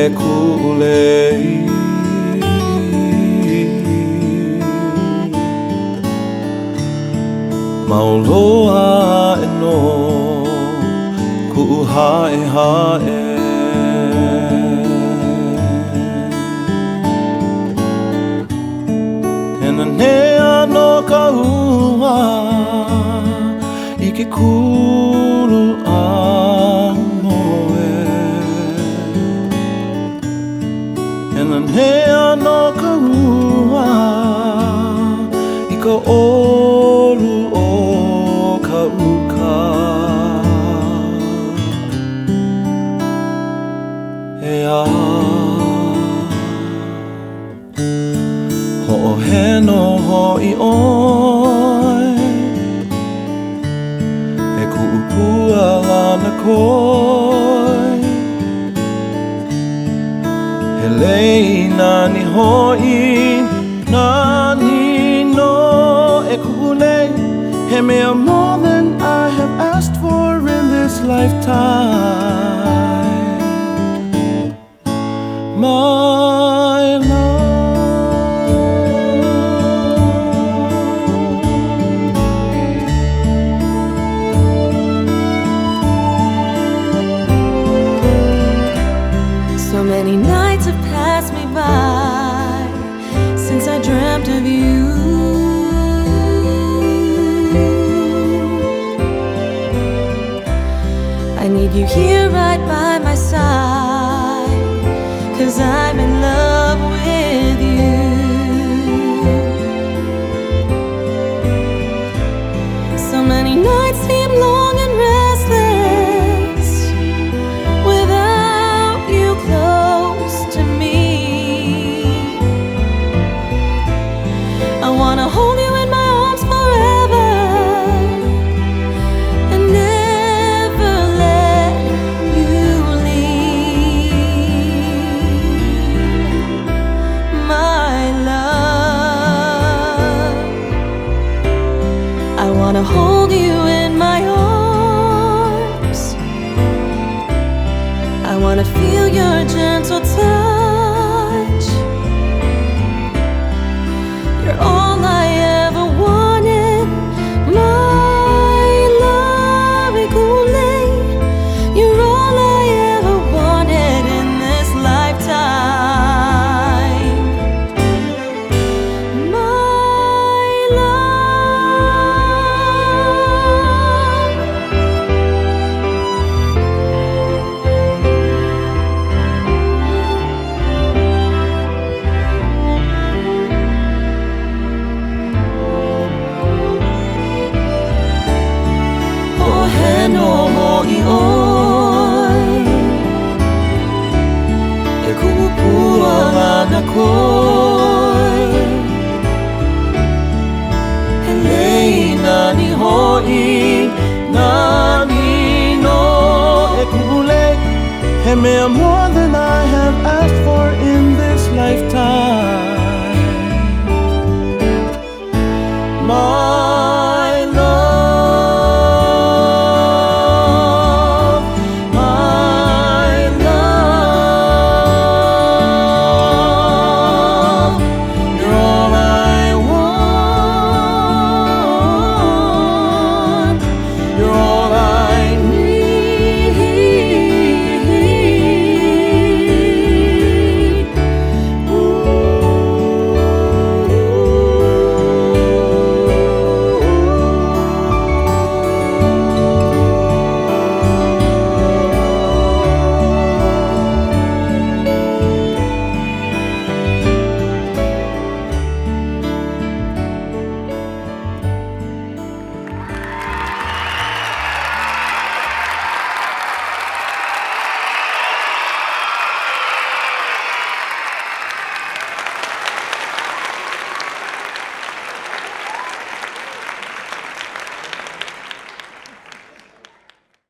kulei Mauloa e no ku'uhae hae Hena nea no ka hua I ke kulu anoe Hena nea no ka hua I ka olu o ka uka Ea Ho'oheno ho'i oi E ku'upua lana koi He lei nani ho'i nani no E ku'ulei He mea more than I have asked for in this lifetime My So many nights have passed me by since I dreamt of you. I need you here right by my side, 'cause I'm in love with you. So many nights seem long and restless without you close to me. I wanna hold you in my arms forever and never let you leave. My love, I wanna hold you in my arms. I wanna feel your gentle touch. You're all I ever wanted. My love, Ikule. You're all I ever wanted in this lifetime. My love. No ho'i oi E ku'upua lana koi He lei nani ho'i nani no E ku'ulei He mea more than I